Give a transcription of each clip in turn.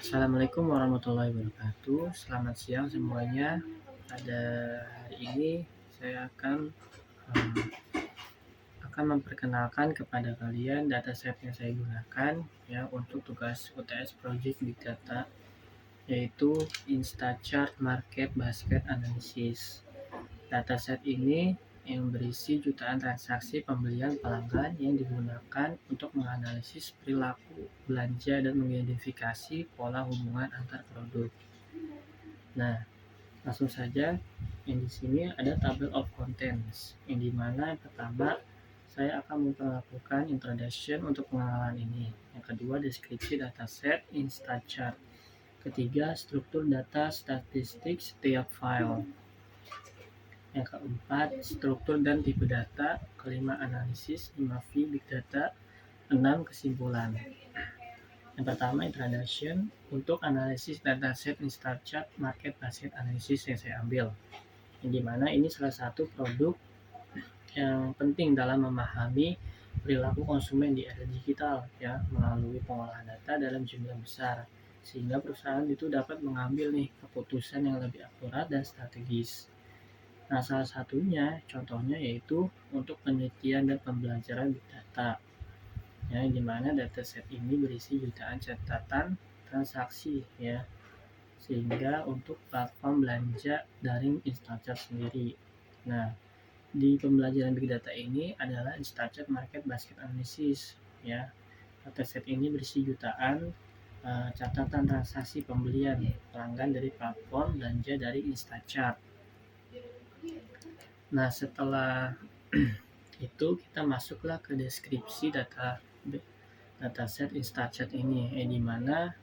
Assalamualaikum warahmatullahi wabarakatuh. Selamat siang semuanya. Pada hari ini saya um, akan memperkenalkan kepada kalian dataset yang saya gunakan ya untuk tugas UTS Project Big Data, yaitu Instachart Market Basket Analysis. Dataset ini yang berisi jutaan transaksi pembelian pelanggan yang digunakan untuk menganalisis perilaku belanja dan mengidentifikasi pola hubungan antar produk. Nah, langsung saja, yang di sini ada table of contents, yang dimana yang pertama saya akan melakukan introduction untuk pengenalan ini. Yang kedua, deskripsi dataset Instachart. Ketiga, struktur data statistik setiap file. Yang keempat, struktur dan tipe data. Kelima, analisis. 5V, big data. 6, kesimpulan. Yang pertama, introduction untuk analisis dataset Instachart Market Basket Analysis yang saya ambil. Yang dimana ini salah satu produk yang penting dalam memahami perilaku konsumen di era digital ya, melalui pengolahan data dalam jumlah besar, sehingga perusahaan itu dapat mengambil keputusan yang lebih akurat dan strategis. Nah, salah satunya contohnya yaitu untuk penelitian dan pembelajaran big data, ya, di mana dataset ini berisi jutaan catatan transaksi ya, sehingga untuk platform belanja daring Instachart sendiri. Nah, di pembelajaran big data ini adalah Instachart Market Basket Analysis ya. Dataset ini berisi jutaan catatan transaksi pembelian pelanggan dari platform belanja dari Instachart. Nah, setelah itu kita masuklah ke deskripsi dataset Instachart ini, di mana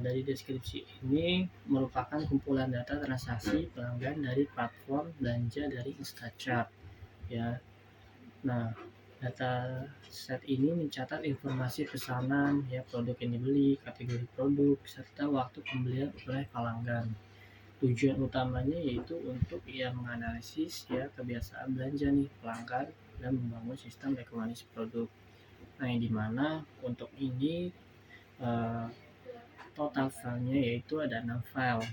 dari deskripsi ini merupakan kumpulan data transaksi pelanggan dari platform belanja dari Instachart ya. Nah, data set ini mencatat informasi pesanan ya, produk yang dibeli, kategori produk, serta waktu pembelian oleh pelanggan. Tujuan utamanya yaitu untuk menganalisis ya kebiasaan belanja pelanggan dan membangun sistem rekomendasi produk. Nah, yang dimana untuk ini total filenya yaitu ada 6 file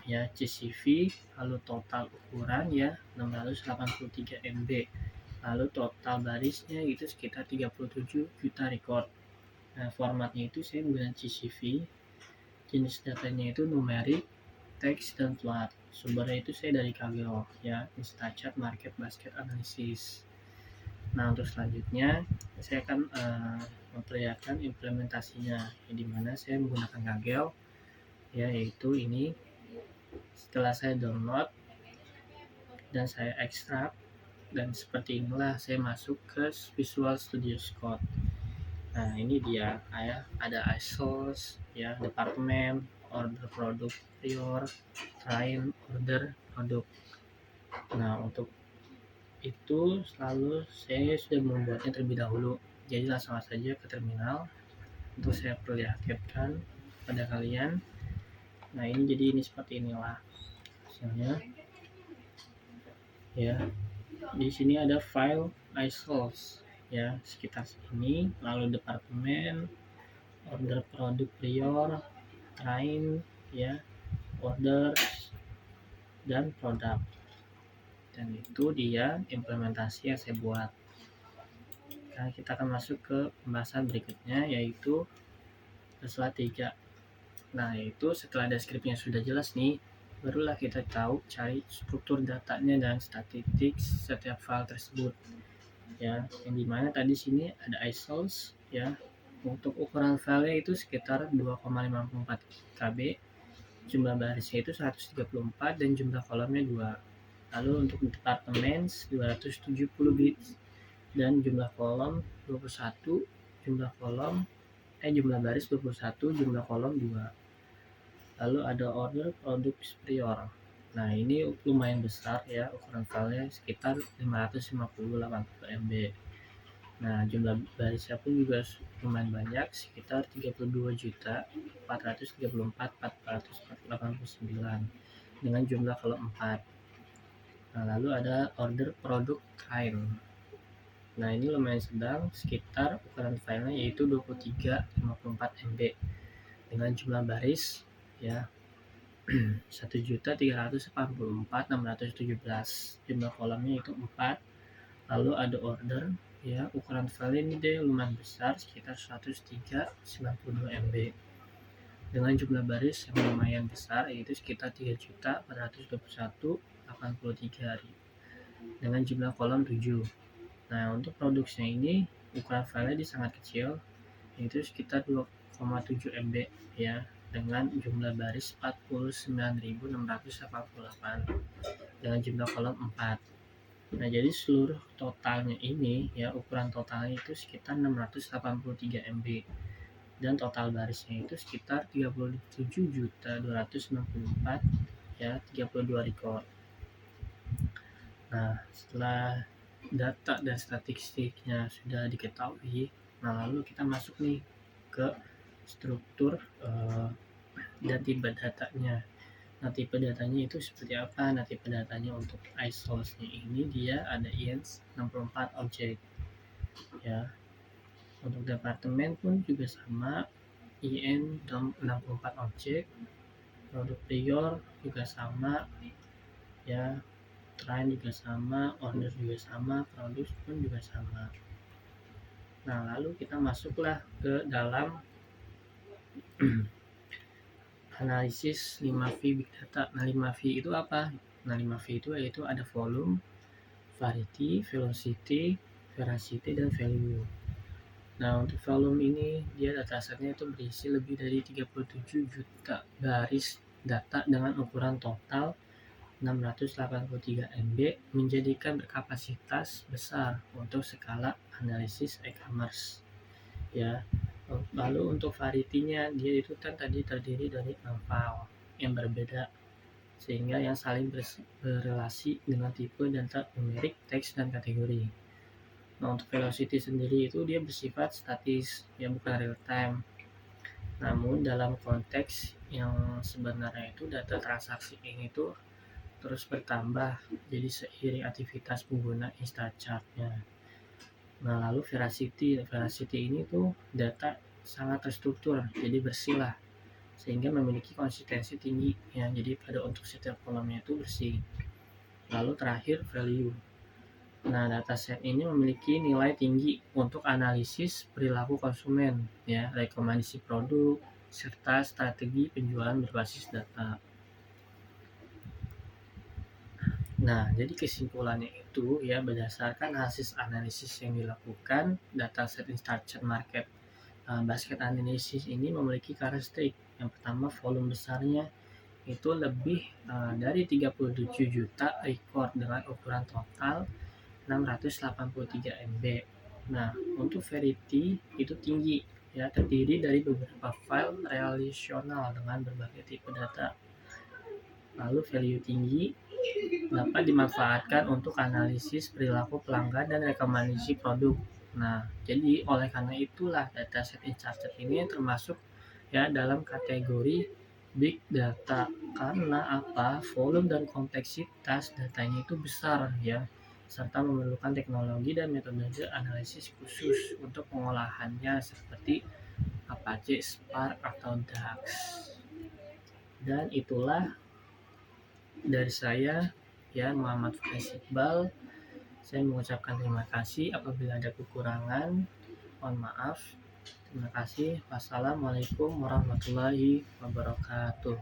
ya, CSV, lalu total ukuran ya 683 MB, lalu total barisnya itu sekitar 37 juta record. Nah, formatnya itu saya menggunakan CSV, jenis datanya itu numerik, teks, dan float. Sumbernya itu saya dari Kaggle ya, Instachart Market Basket Analysis. Nah, untuk selanjutnya saya akan memperlihatkan implementasinya, di mana saya menggunakan Kaggle ya, yaitu ini. Setelah saya download dan saya ekstrak, dan seperti inilah saya masuk ke Visual Studio Code. Nah, ini dia ya, ada iSource ya, departemen, order produk, prior, client, order produk. Nah, untuk itu selalu saya sudah membuatnya terlebih dahulu, jadi langsung saja ke terminal untuk saya perlihatkan pada kalian. Nah, ini jadi ini seperti inilah hasilnya ya. Di sini ada file iSource ya, sekitar ini, lalu departemen, order produk, prior, client ya, order, dan produk. Dan itu dia implementasi yang saya buat. Nah, kita akan masuk ke pembahasan berikutnya, yaitu slide 3. Nah, yaitu setelah deskripsinya sudah jelas nih, barulah kita tahu cari struktur datanya dan statistik setiap file tersebut ya, yang dimana tadi sini ada iSource ya. Untuk ukuran filenya itu sekitar 2,54 KB, jumlah barisnya itu 134, dan jumlah kolomnya 2. Lalu untuk departemen 270 bits, dan jumlah kolom 21, jumlah baris 21, jumlah kolom 2. Lalu ada order produk prior. Nah, ini lumayan besar ya, ukuran filenya sekitar 550-80 MB. Nah, jumlah barisnya pun juga lumayan banyak, sekitar 32.434.489 dengan jumlah kolom 4. Nah, lalu ada order produk kain. Nah, ini lumayan sedang, sekitar ukuran filenya yaitu 23-54 MB dengan jumlah baris ya 1.384.617. Jumlah kolomnya itu 4. Lalu ada order ya, ukuran file ini dia lumayan besar sekitar 103.92 MB dengan jumlah baris yang lumayan besar yaitu sekitar 3.421.83 dengan jumlah kolom 7. Nah, untuk produksinya ini ukuran filenya dia sangat kecil yaitu sekitar 2,7 MB ya dengan jumlah baris 49.688 dengan jumlah kolom 4. Nah, jadi seluruh totalnya ini ya, ukuran totalnya itu sekitar 683 MB dan total barisnya itu sekitar 37.294 ya, 32 record. Nah, setelah data dan statistiknya sudah diketahui, nah lalu kita masuk nih ke struktur dan tipe datanya. Nah, tipe datanya itu seperti apa? Nah, tipe datanya untuk iSource-nya ini dia ada IANS 64 objek ya. Untuk departemen pun juga sama, IN 64 objek. Produk prior juga sama ya, train juga sama, order juga sama, produk pun juga sama. Nah, lalu kita masuklah ke dalam analisis 5V Big Data. Nah, 5V itu apa? Nah, 5V itu yaitu ada volume, variety, velocity, veracity, dan value. Nah, untuk volume ini dia datasetnya itu berisi lebih dari 37 juta baris data dengan ukuran total 683 MB, menjadikan berkapasitas besar untuk skala analisis e-commerce ya. Lalu untuk variety-nya dia itu kan tadi terdiri dari 6 file yang berbeda sehingga yang saling berrelasi dengan tipe data numerik, teks, dan kategori. Nah, untuk velocity sendiri itu dia bersifat statis ya, bukan real time. Namun dalam konteks yang sebenarnya itu data transaksi ini tuh terus bertambah jadi seiring aktivitas pengguna Instachart-nya. Nah, lalu veracity ini tuh data sangat terstruktur, jadi bersih lah, sehingga memiliki konsistensi tinggi ya, jadi pada untuk setiap kolomnya itu bersih. Lalu terakhir value. Nah, dataset ini memiliki nilai tinggi untuk analisis perilaku konsumen ya, rekomendasi produk, serta strategi penjualan berbasis data. Nah, jadi kesimpulannya itu ya, berdasarkan hasil analisis yang dilakukan, dataset Instachart Market Basket Analysis ini memiliki karakteristik. Yang pertama, volume besarnya itu lebih dari 37 juta record dengan ukuran total 683 MB. Nah, untuk variety itu tinggi ya, terdiri dari beberapa file relasional dengan berbagai tipe data. Lalu value tinggi dapat dimanfaatkan untuk analisis perilaku pelanggan dan rekomendasi produk. Nah, jadi oleh karena itulah dataset Instachart ini termasuk ya dalam kategori big data karena apa? Volume dan kompleksitas datanya itu besar ya, serta memerlukan teknologi dan metode analisis khusus untuk pengolahannya seperti Apache Spark atau DAX. Dan itulah dari saya ya, Muhammad Faiz Iqbal. Saya mengucapkan terima kasih. Apabila ada kekurangan, mohon maaf. Terima kasih. Wassalamualaikum warahmatullahi wabarakatuh.